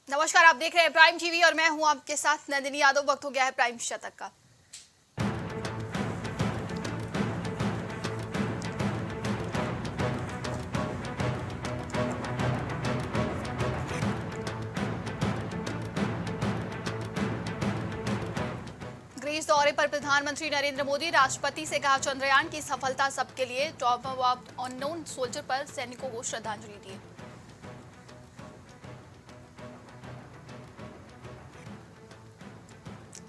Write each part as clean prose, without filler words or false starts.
नमस्कार, आप देख रहे हैं प्राइम टीवी और मैं हूं आपके साथ नंदिनी यादव। वक्त हो गया है प्राइम शतक का। ग्रीस दौरे पर प्रधानमंत्री नरेंद्र मोदी, राष्ट्रपति से कहा चंद्रयान की सफलता सबके लिए। टॉप ऑफ अननोन सोल्जर पर सैनिकों को श्रद्धांजलि दी।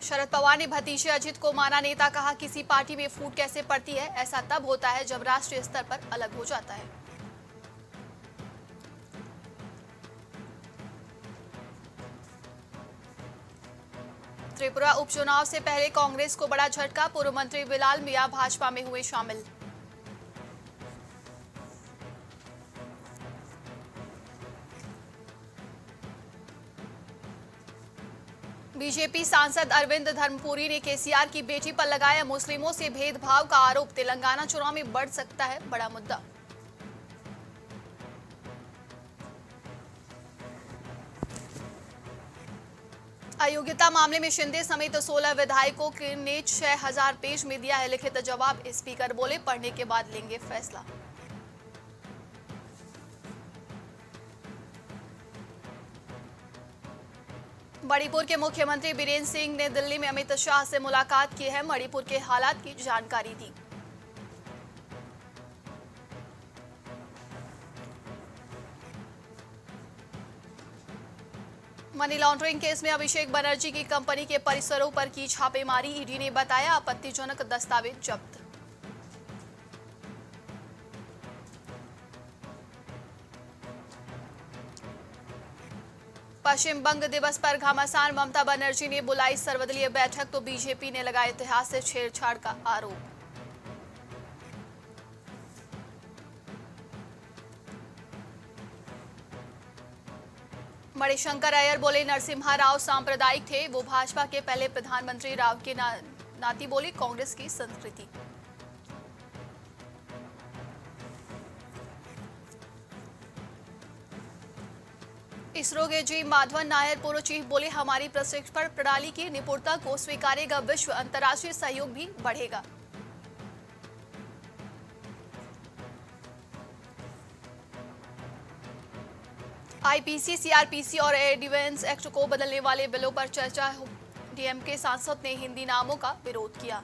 शरद पवार ने भतीजे अजित को माना नेता, कहा किसी पार्टी में फूट कैसे पड़ती है, ऐसा तब होता है जब राष्ट्रीय स्तर पर अलग हो जाता है। त्रिपुरा उपचुनाव से पहले कांग्रेस को बड़ा झटका, पूर्व मंत्री बिलाल मियां भाजपा में हुए शामिल। बीजेपी सांसद अरविंद धर्मपुरी ने केसीआर की बेटी पर लगाया मुस्लिमों से भेदभाव का आरोप, तेलंगाना चुनाव में बढ़ सकता है बड़ा मुद्दा। अयोग्यता मामले में शिंदे समेत 16 विधायकों ने 6000 पेज में दिया है लिखित जवाब। स्पीकर बोले पढ़ने के बाद लेंगे फैसला। मणिपुर के मुख्यमंत्री बीरेंद्र सिंह ने दिल्ली में अमित शाह से मुलाकात की है, मणिपुर के हालात की जानकारी दी। मनी लॉन्ड्रिंग केस में अभिषेक बनर्जी की कंपनी के परिसरों पर की छापेमारी, ईडी ने बताया आपत्तिजनक दस्तावेज जब्त। पश्चिम बंग दिवस पर घमासान, ममता बनर्जी ने बुलाई सर्वदलीय बैठक तो बीजेपी ने लगाया इतिहास से छेड़छाड़ का आरोप। मणिशंकर अय्यर बोले नरसिम्हा राव सांप्रदायिक थे, वो भाजपा के पहले प्रधानमंत्री। राव के नाती बोली कांग्रेस की संस्कृति। इसरो के जी माधवन नायर पूर्व चीफ बोले हमारी प्रशिक्षण प्रणाली की निपुणता को स्वीकारेगा विश्व, अंतर्राष्ट्रीय सहयोग भी बढ़ेगा। आईपीसी, सीआरपीसी और एयर डिफेंस एक्ट को बदलने वाले बिलों पर चर्चा, डीएमके सांसद ने हिंदी नामों का विरोध किया।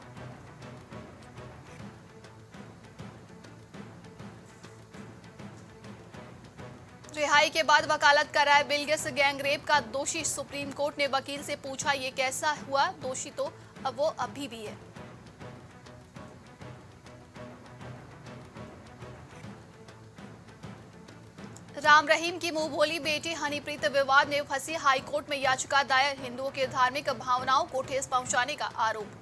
रिहाई के बाद वकालत कराए बिलगिस गैंगरेप का दोषी, सुप्रीम कोर्ट ने वकील से पूछा ये कैसा हुआ, दोषी तो अब वो अभी भी है। राम रहीम की मुंह बोली बेटी हनीप्रीत विवाद में फंसी, हाईकोर्ट में याचिका दायर, हिंदुओं के धार्मिक भावनाओं को ठेस पहुंचाने का आरोप।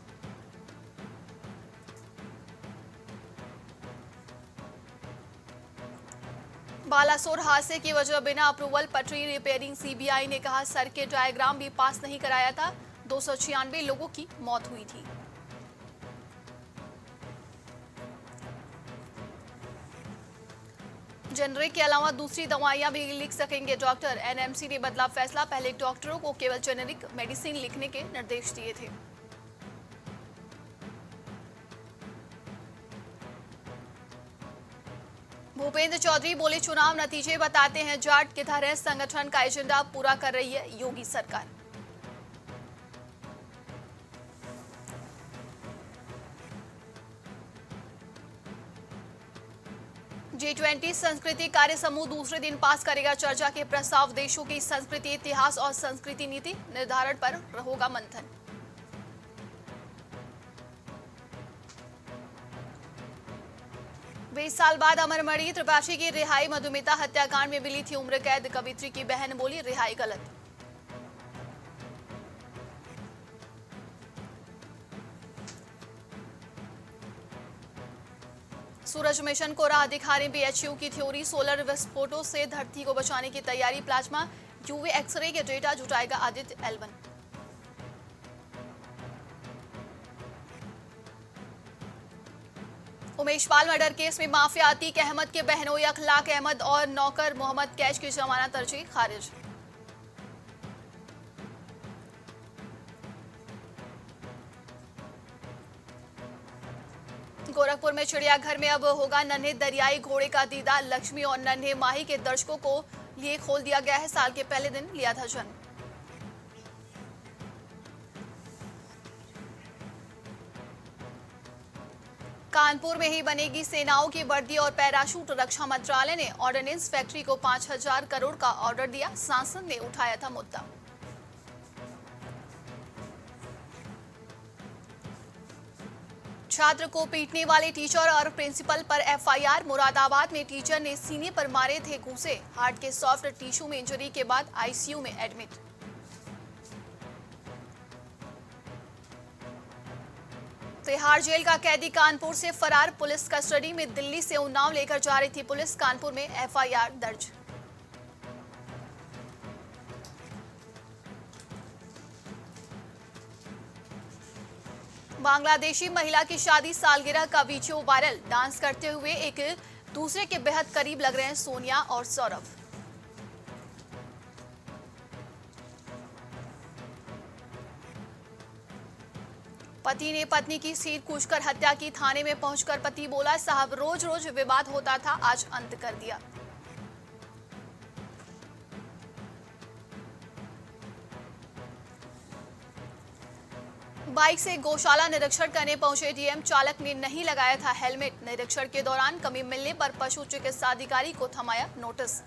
बालासोर हादसे की वजह बिना अप्रूवल पटरी रिपेयरिंग, सीबीआई ने कहा सर्किट डायग्राम भी पास नहीं कराया था, 296 लोगों की मौत हुई थी। जेनरिक के अलावा दूसरी दवाइयां भी लिख सकेंगे डॉक्टर, एनएमसी ने बदला फैसला, पहले डॉक्टरों को केवल जेनरिक मेडिसिन लिखने के निर्देश दिए थे। भूपेंद्र चौधरी बोले चुनाव नतीजे बताते हैं जाट की तरह संगठन का एजेंडा पूरा कर रही है योगी सरकार। G20 संस्कृति कार्य समूह दूसरे दिन पास करेगा चर्चा के प्रस्ताव, देशों की संस्कृति, इतिहास और संस्कृति नीति निर्धारण पर होगा मंथन। 20 साल बाद अमरमणि त्रिपाठी की रिहाई, मधुमिता हत्याकांड में मिली थी उम्र कैद, कवित्री की बहन बोली रिहाई गलत। सूरज मिशन को राह दिखा रहे बीएचयू की थ्योरी, सोलर विस्फोटों से धरती को बचाने की तैयारी, प्लाज्मा यूवी एक्सरे के data जुटाएगा Aditya L1. Umesh Pal murder case में माफिया अतीक अहमद के बहनोई अखलाक अहमद और नौकर मोहम्मद कैश की जमानत अर्जी खारिज। गोरखपुर में चिड़ियाघर में अब होगा नन्हे दरियाई घोड़े का दीदार। लक्ष्मी और नन्हे माही के दर्शकों को लिए खोल दिया गया है। साल के पहले दिन लिया था जन्म। कानपुर में ही बनेगी सेनाओं की वर्दी और पैराशूट। रक्षा मंत्रालय ने ऑर्डिनेंस फैक्ट्री को 5,000 करोड़ का ऑर्डर दिया। सांसद ने उठाया था मुद्दा। छात्र को पीटने वाले टीचर और प्रिंसिपल पर एफआईआर। मुरादाबाद में टीचर ने सीने पर मारे थे घूंसे। हार्ट के सॉफ्ट टिश्यू में इंजरी के बाद आईसीयू में एडमिट। तिहाड़ जेल का कैदी कानपुर से फरार। पुलिस कस्टडी में दिल्ली से उन्नाव लेकर जा रही थी पुलिस। कानपुर में एफआईआर दर्ज। बांग्लादेशी महिला की शादी सालगिरह का वीडियो वायरल। डांस करते हुए एक दूसरे के बेहद करीब लग रहे हैं सोनिया और सौरभ। पति ने पत्नी की सीट कूचकर हत्या की। थाने में पहुंचकर पति बोला, साहब रोज रोज विवाद होता था, आज अंत कर दिया। बाइक से गौशाला निरीक्षण करने पहुंचे डीएम। चालक ने नहीं लगाया था हेलमेट। निरीक्षण के दौरान कमी मिलने पर पशु चिकित्सा अधिकारी को थमाया नोटिस।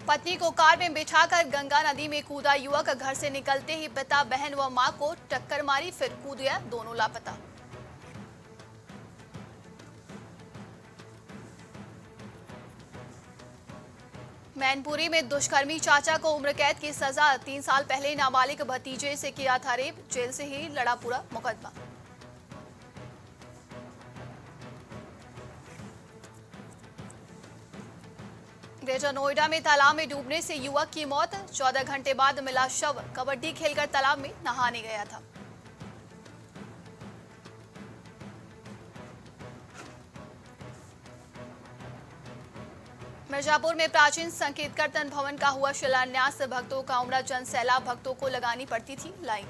पत्नी को कार में बिठाकर गंगा नदी में कूदा युवक। घर से निकलते ही पिता, बहन व मां को टक्कर मारी, फिर कूद गया। दोनों लापता। मैनपुरी में दुष्कर्मी चाचा को उम्र कैद की सजा। 3 साल पहले नाबालिग भतीजे से किया था रेप। जेल से ही लड़ा पूरा मुकदमा। ग्रेटर नोएडा में तालाब में डूबने से युवक की मौत। 14 घंटे बाद मिला शव। कबड्डी खेलकर तालाब में नहाने गया था। मिर्जापुर में प्राचीन संकेत कीर्तन भवन का हुआ शिलान्यास। भक्तों का उमड़ा जन सैलाब। भक्तों को लगानी पड़ती थी लाइन।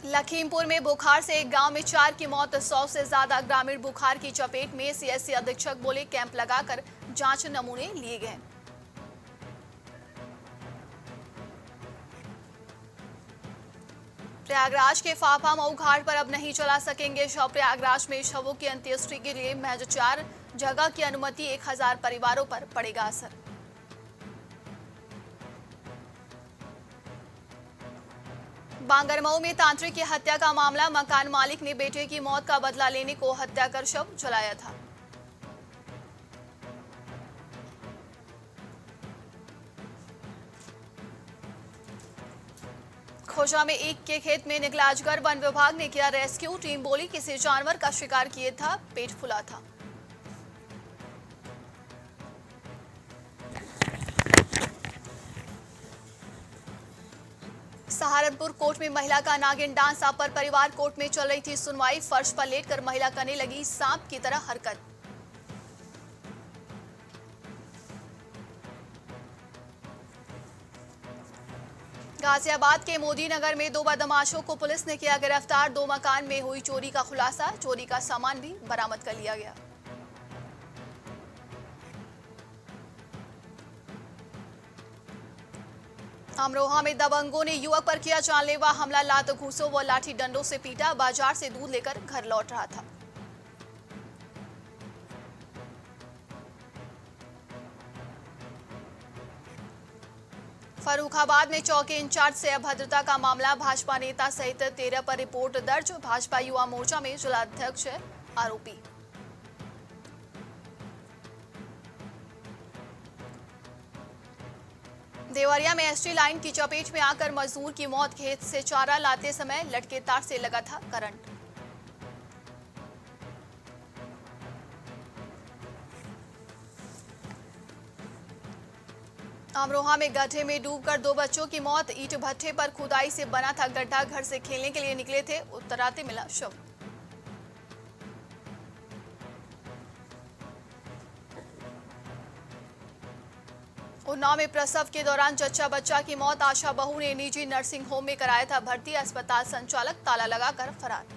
लखीमपुर में बुखार से एक गांव में 4 की मौत। 100 से ज्यादा ग्रामीण बुखार की चपेट में। सीएससी अधीक्षक बोले, कैंप लगाकर जांच नमूने लिए गए। प्रयागराज के फाफा मऊ घाट पर अब नहीं चला सकेंगे शव। प्रयागराज में शवों की अंत्येष्टि के लिए महज 4 जगह की अनुमति। 1000 परिवारों पर पड़ेगा असर। बांगरमऊ में तांत्रिक की हत्या का मामला। मकान मालिक ने बेटे की मौत का बदला लेने को हत्या कर शव जलाया था। खोजा में ईख के खेत में निकला अजगर। वन विभाग ने किया रेस्क्यू। टीम बोली, किसी जानवर का शिकार किए था, पेट फुला था। सहारनपुर कोर्ट में महिला का नागिन डांस। अपर परिवार कोर्ट में चल रही थी सुनवाई। फर्श पर लेटकर महिला करने लगी सांप की तरह हरकत। गाजियाबाद के मोदी नगर में 2 बदमाशों को पुलिस ने किया गिरफ्तार। 2 मकान में हुई चोरी का खुलासा। चोरी का सामान भी बरामद कर लिया गया। अमरोहा में दबंगों ने युवक पर किया जानलेवा हमला। लात घूसों व लाठी डंडों से पीटा। बाजार से दूध लेकर घर लौट रहा था। फर्रुखाबाद में चौकी इंचार्ज से अभद्रता का मामला। भाजपा नेता सहित 13 पर रिपोर्ट दर्ज। भाजपा युवा मोर्चा में जिलाध्यक्ष है आरोपी। देवरिया में एसटी लाइन की चपेट में आकर मजदूर की मौत। खेत से चारा लाते समय लटके तार से लगा था करंट। अमरोहा में गड्ढे में डूबकर 2 बच्चों की मौत। ईंट भट्ठे पर खुदाई से बना था गड्ढा। घर से खेलने के लिए निकले थे, उतराते मिला शव। उन्नाव में प्रसव के दौरान जच्चा बच्चा की मौत। आशा बहू ने निजी नर्सिंग होम में कराया था भर्ती। अस्पताल संचालक ताला लगाकर फरार।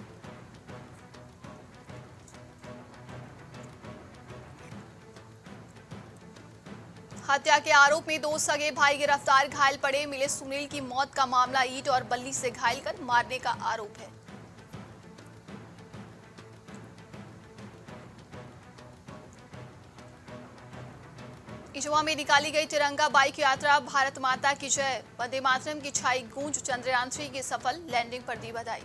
हत्या के आरोप में 2 सगे भाई गिरफ्तार। घायल पड़े मिले सुनील की मौत का मामला ईंट और बल्ली से घायल कर मारने का आरोप है। इजवा में निकाली गई तिरंगा बाइक यात्रा। भारत माता की जय, वंदे मातरम की छाई गूंज। चंद्रयान-3 की सफल लैंडिंग पर दी बधाई।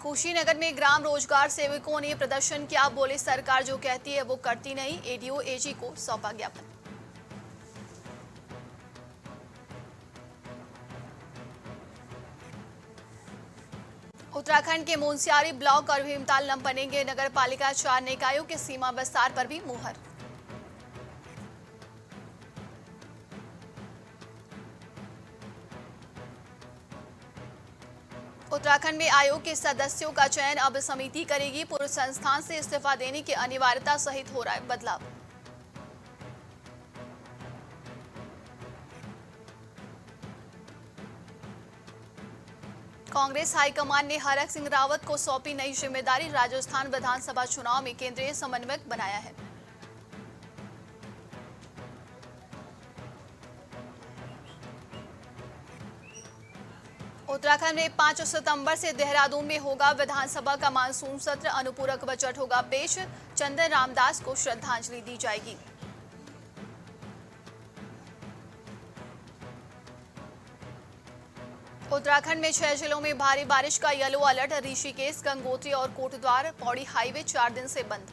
कुशीनगर में ग्राम रोजगार सेवकों ने प्रदर्शन किया। बोले सरकार जो कहती है वो करती नहीं। एडीओ एजी को सौंपा ज्ञापन। उत्तराखंड के मुनस्यारी ब्लॉक और भीमताल न बनेंगे नगर पालिका। 4 निकायों के सीमा विस्तार पर भी मुहर। उत्तराखंड में आयोग के सदस्यों का चयन अब समिति करेगी। पूर्व संस्थान से इस्तीफा देने की अनिवार्यता सहित हो रहा है बदलाव। कांग्रेस हाईकमान ने हरक सिंह रावत को सौंपी नई जिम्मेदारी। राजस्थान विधानसभा चुनाव में केंद्रीय समन्वयक बनाया है। उत्तराखंड में 5 सितंबर से देहरादून में होगा विधानसभा का मानसून सत्र। अनुपूरक बजट होगा पेश। चंदन रामदास को श्रद्धांजलि दी जाएगी। उत्तराखंड में 6 जिलों में भारी बारिश का येलो अलर्ट। ऋषिकेश, गंगोत्री और कोटद्वार पौड़ी हाईवे 4 दिन से बंद।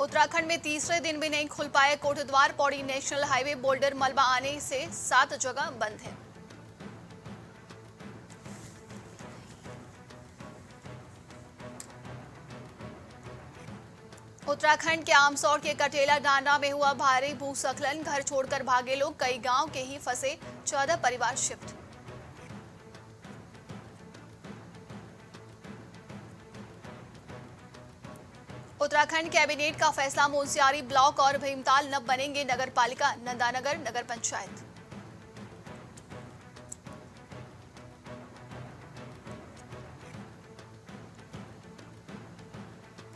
उत्तराखंड में तीसरे दिन भी नहीं खुल पाए Kotdwar Pauri national highway. Boulder मलबा आने से 7 जगह बंद है। उत्तराखंड के आमसौर के कटेला डांडा में हुआ भारी भूस्खलन। घर छोड़कर भागे लोग। कई गांव के ही फंसे 14 परिवार शिफ्ट। उत्तराखंड कैबिनेट का फैसला। मुनस्यारी ब्लॉक और भीमताल न बनेंगे नगर पालिका। नंदानगर नगर पंचायत।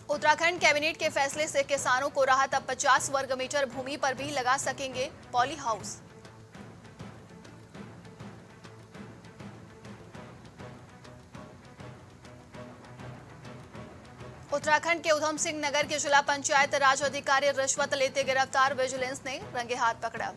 उत्तराखंड कैबिनेट के फैसले से किसानों को राहत। अब 50 वर्ग मीटर भूमि पर भी लगा सकेंगे पॉली हाउस। उत्तराखंड के उधम सिंह नगर के जिला पंचायत राज अधिकारी रिश्वत लेते गिरफ्तार। विजिलेंस ने रंगे हाथ पकड़ा।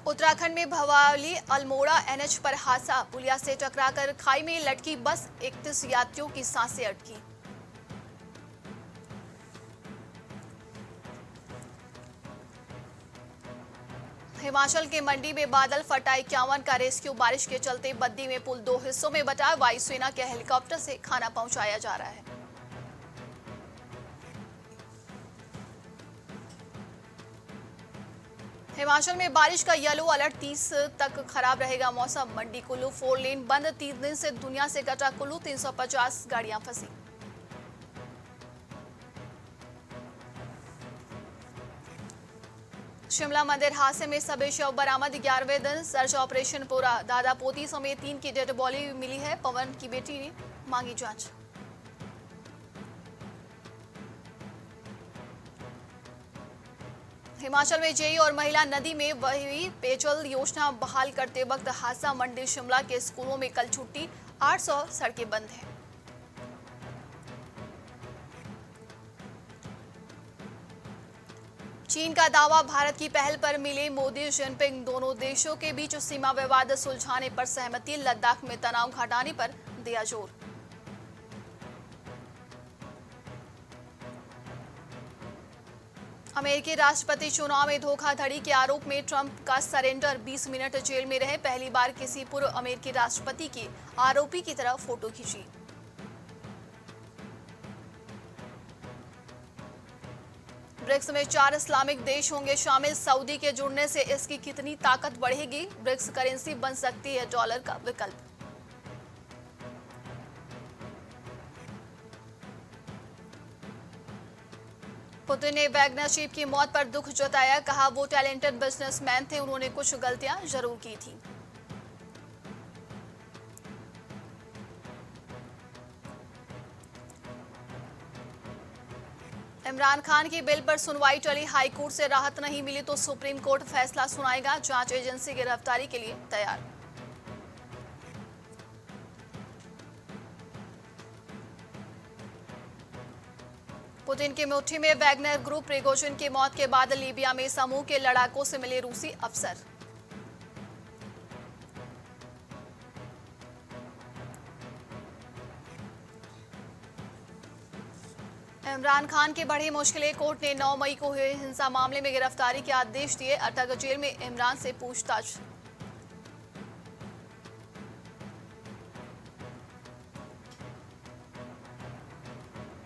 उत्तराखंड में भवाली अल्मोड़ा एनएच पर हादसा। पुलिया से टकराकर खाई में लटकी बस। 31 यात्रियों की सांसें अटकी। हिमाचल के मंडी में बादल फटा। 51 का रेस्क्यू। बारिश के चलते बद्दी में पुल 2 हिस्सों में बटा। वायुसेना के हेलीकॉप्टर से खाना पहुंचाया जा रहा है। हिमाचल में बारिश का येलो अलर्ट। 30 तक खराब रहेगा मौसम। मंडी कुल्लू 4 लेन बंद। 3 दिन से दुनिया से कटा कुल्लू। 350 गाड़ियां फंसी। शिमला मंदिर हादसे में सभी शव बरामद। 11वें दिन सर्च ऑपरेशन पूरा। दादा पोती समेत 3 की डेड बॉडी मिली है। पवन की बेटी ने मांगी जांच। हिमाचल में जेई और महिला नदी में बही पेयजल योजना बहाल करते वक्त हादसा। मंडी शिमला के स्कूलों में कल छुट्टी। 800 सड़कें बंद हैं। चीन का दावा। भारत की पहल पर मिले मोदी जिनपिंग। दोनों देशों के बीच सीमा विवाद सुलझाने पर सहमति। लद्दाख में तनाव घटाने पर दिया जोर। अमेरिकी राष्ट्रपति चुनाव में धोखाधड़ी के आरोप में ट्रंप का सरेंडर। 20 मिनट जेल में रहे। पहली बार किसी पूर्व अमेरिकी राष्ट्रपति की आरोपी की तरह फोटो खींची। ब्रिक्स में 4 इस्लामिक देश होंगे शामिल। सऊदी के जुड़ने से इसकी कितनी ताकत बढ़ेगी? ब्रिक्स करेंसी बन सकती है डॉलर का विकल्प। पुतिन ने वैगनर चीफ की मौत पर दुख जताया। कहा वो टैलेंटेड बिजनेसमैन थे, उन्होंने कुछ गलतियां जरूर की थी। इमरान खान की बिल पर सुनवाई टली। हाई कोर्ट से राहत नहीं मिली तो सुप्रीम कोर्ट फैसला सुनाएगा। जांच एजेंसी गिरफ्तारी के लिए तैयार। पुतिन की मुट्ठी में वैगनर ग्रुप। प्रिगोजिन की मौत के बाद लीबिया में समूह के लड़ाकों से मिले रूसी अफसर। इमरान खान की बढ़ी मुश्किलें। कोर्ट ने 9 मई को हुए हिंसा मामले में गिरफ्तारी के आदेश दिए। अटक जेल में इमरान से पूछताछ।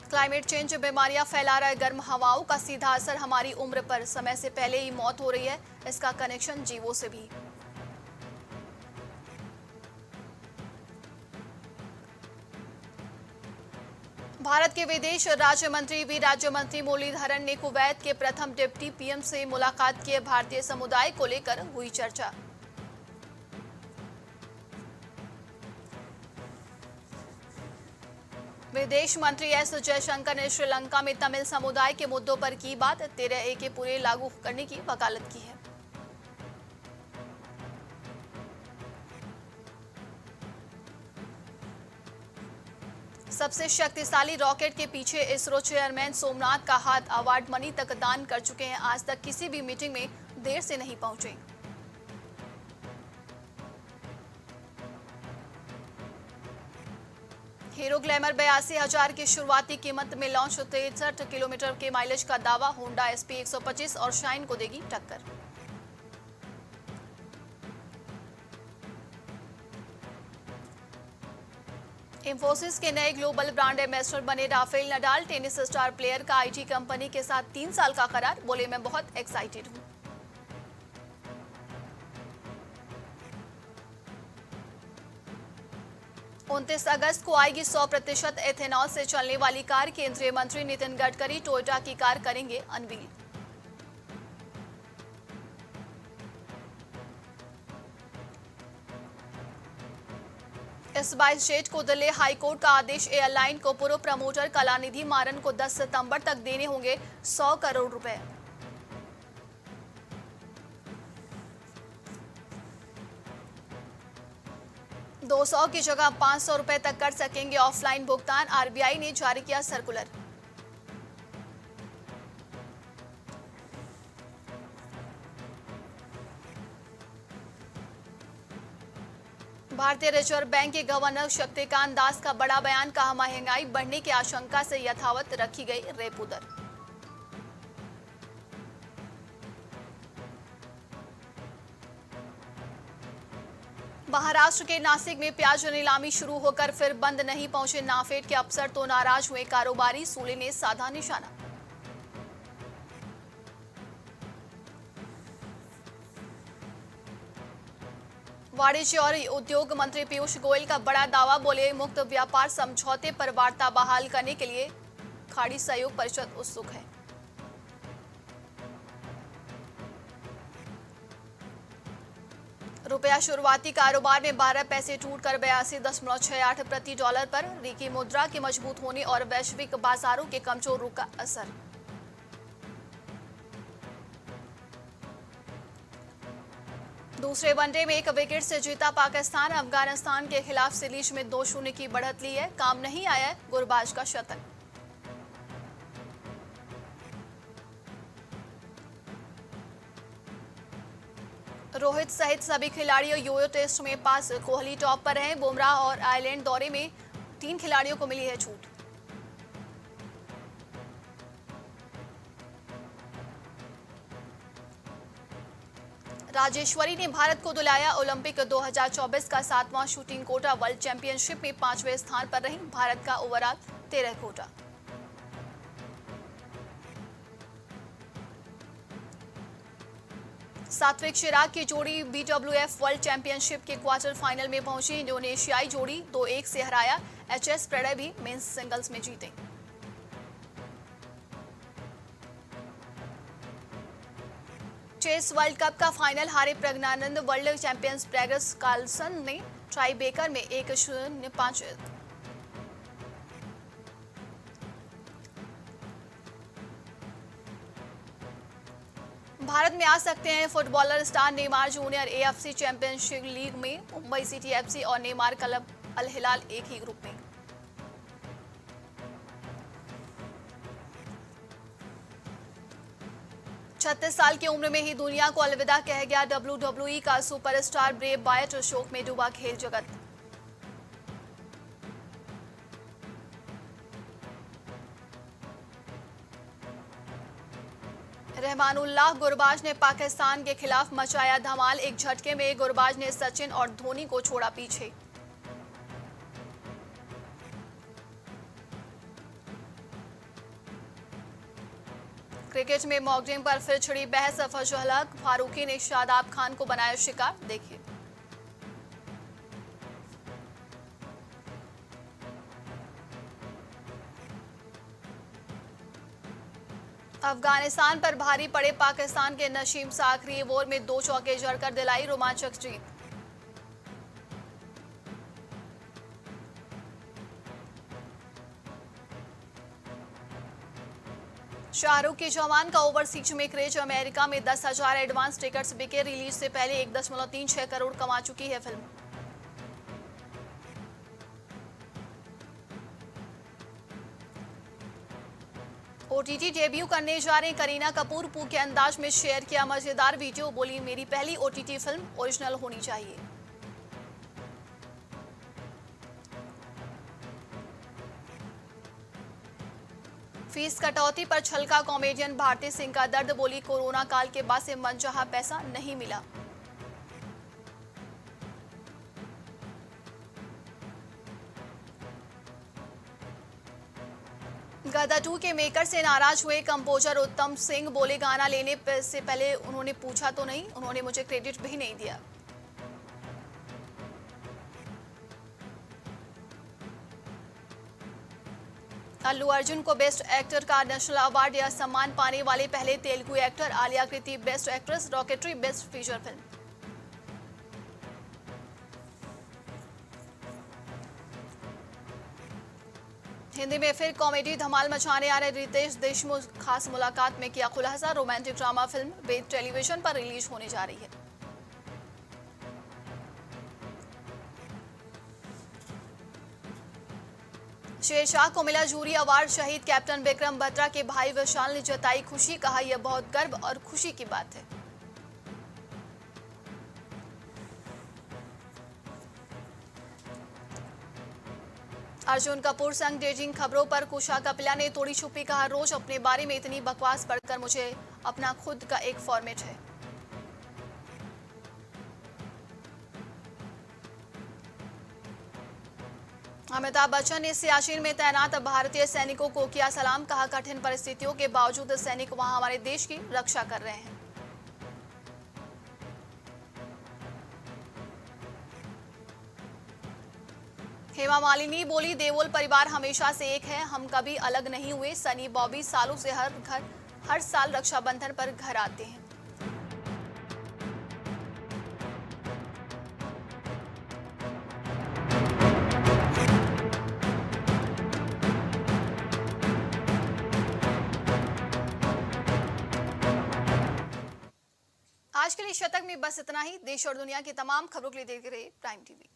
क्लाइमेट चेंज बीमारियां फैला रहा है। गर्म हवाओं का सीधा असर हमारी उम्र पर। समय से पहले ही मौत हो रही है, इसका कनेक्शन जीवों से भी। भारत के विदेश राज्य मंत्री राज्य मंत्री मुरलीधरन ने कुवैत के प्रथम डिप्टी पीएम से मुलाकात की। भारतीय समुदाय को लेकर हुई चर्चा। विदेश मंत्री एस जयशंकर ने श्रीलंका में तमिल समुदाय के मुद्दों पर की बात। 13A के पूरे लागू करने की वकालत की है। सबसे शक्तिशाली रॉकेट के पीछे इसरो चेयरमैन सोमनाथ का हाथ। अवार्ड मनी तक दान कर चुके हैं। आज तक किसी भी मीटिंग में देर से नहीं पहुंचे। हीरो ग्लैमर 82,000 की शुरुआती कीमत में लॉन्च। 63 किलोमीटर के माइलेज का दावा। होंडा SP 125 और शाइन को देगी टक्कर। इंफोसिस के नए ग्लोबल ब्रांड एम्बेसडर बने Rafael Nadal. Tennis star player का IT कंपनी के साथ 3 साल का करार। बोले मैं बहुत एक्साइटेड हूं। 29 अगस्त को आएगी 100% एथेनॉल से चलने वाली कार। केंद्रीय मंत्री नितिन गडकरी टोयोटा की कार करेंगे अनवील। इस 22 जेट को दिल्ली हाईकोर्ट का आदेश। एयरलाइन को पूर्व प्रमोटर कलानिधि मारन को 10 सितंबर तक देने होंगे 100 करोड़ रुपए। $200 की जगह 500 रुपए तक कर सकेंगे ऑफलाइन भुगतान। RBI ने जारी किया सर्कुलर। भारतीय रिजर्व बैंक के गवर्नर शक्तिकांत दास का बड़ा बयान। कहा महंगाई बढ़ने की आशंका से यथावत रखी गई रेपो दर। महाराष्ट्र के नासिक में प्याज नीलामी शुरू होकर फिर बंद नहीं पहुंचे नाफेड के अफसर तो नाराज हुए कारोबारी। सूले ने साधा निशाना। वाणिज्य और उद्योग मंत्री पीयूष गोयल का बड़ा दावा। बोले मुक्त व्यापार समझौते पर वार्ता बहाल करने के लिए खाड़ी सहयोग परिषद उत्सुक है। रुपया शुरुआती कारोबार में 12 पैसे टूटकर 82.68 प्रति डॉलर पर। रीकी मुद्रा के मजबूत होने और वैश्विक बाजारों के कमजोर रुख का असर। दूसरे वनडे में 1 विकेट से जीता पाकिस्तान। अफगानिस्तान के खिलाफ सीरीज में 2-0 की बढ़त ली है। काम नहीं आया है गुरबाज का शतक। रोहित सहित सभी खिलाड़ियों यो टेस्ट में पास। कोहली टॉप पर हैं। बुमराह और आयरलैंड दौरे में 3 खिलाड़ियों को मिली है छूट। राजेश्वरी ने भारत को दिलाया ओलंपिक 2024 का 7वां शूटिंग कोटा। वर्ल्ड चैंपियनशिप में 5वें स्थान पर रही भारत का ओवरऑल 13 कोटा। सात्विक चिराग की जोड़ी BWF वर्ल्ड चैंपियनशिप के क्वार्टर फाइनल में पहुंची। इंडोनेशियाई जोड़ी 2-1 से हराया। HS प्रणय भी मेंस सिंगल्स में जीते। चेस वर्ल्ड कप का फाइनल हारे प्रज्ञानंद वर्ल्ड चैंपियन ब्रैगस कार्लसन ने ट्राई बेकर में 1-0-5। भारत में आ सकते हैं footballer star Neymar junior. AFC championship league में मुंबई सिटी FC और नेमार क्लब अल हिलाल एक ही ग्रुप में। छत्तीस साल की उम्र में ही दुनिया को अलविदा कह गया WWE का सुपरस्टार ब्रे वायट। शोक में डूबा खेल जगत। रहमानुल्लाह गुरबाज ने पाकिस्तान के खिलाफ मचाया धमाल। एक झटके में गुरबाज ने सचिन और धोनी को छोड़ा पीछे। क्रिकेट में मॉकड्रिल पर फिर छिड़ी बहस। फजल हक फारूकी ने शादाब खान को बनाया शिकार। देखिए अफगानिस्तान पर भारी पड़े पाकिस्तान के नसीम साखरी। ओवर में 2 चौके जड़कर दिलाई रोमांचक जीत। शाहरुख की जवान का ओवरसीज में क्रेज। अमेरिका में 10,000 एडवांस टिकट्स बिके। रिलीज से पहले 1.36 करोड़ कमा चुकी है फिल्म। OTT डेब्यू करने जा रहे करीना कपूर पू के अंदाज में शेयर किया मजेदार वीडियो। बोली मेरी पहली OTT फिल्म ओरिजिनल होनी चाहिए। फीस कटौती पर छलका कॉमेडियन भारती सिंह का दर्द। बोली कोरोना काल के बाद से मनचाहा पैसा नहीं मिला। गदर 2 के मेकर से नाराज हुए कंपोजर उत्तम सिंह। बोले गाना लेने से पहले उन्होंने पूछा तो नहीं, उन्होंने मुझे क्रेडिट भी नहीं दिया। अल्लू अर्जुन को बेस्ट एक्टर का नेशनल अवार्ड या सम्मान पाने वाले पहले Telugu actor. Alia Kriti best actress. Rocketry best feature film. Hindi में फिर कॉमेडी धमाल मचाने आ रहे रितेश देशमुख। खास मुलाकात में किया खुलासा। रोमांटिक ड्रामा फिल्म वेद टेलीविजन पर रिलीज होने जा रही है। शेरशाह को मिला जूरी अवार्ड। शहीद कैप्टन विक्रम बत्रा के भाई विशाल ने जताई खुशी। कहा यह बहुत गर्व और खुशी की बात है। अर्जुन कपूर संग डेटिंग खबरों पर कुशा कपिला ने तोड़ी छुपी। कहा रोज अपने बारे में इतनी बकवास पढ़कर मुझे अपना खुद का एक फॉर्मेट है। अमिताभ बच्चन ने सियाचिन में तैनात भारतीय सैनिकों को किया सलाम। कहा कठिन परिस्थितियों के बावजूद सैनिक वहां हमारे देश की रक्षा कर रहे हैं। हेमा मालिनी बोली देओल परिवार हमेशा से एक है, हम कभी अलग नहीं हुए। सनी बॉबी सालों से हर साल रक्षाबंधन पर घर आते हैं। आज के लिए शतक में बस इतना ही। देश और दुनिया की तमाम खबरों के लिए देखते रहिए प्राइम टीवी।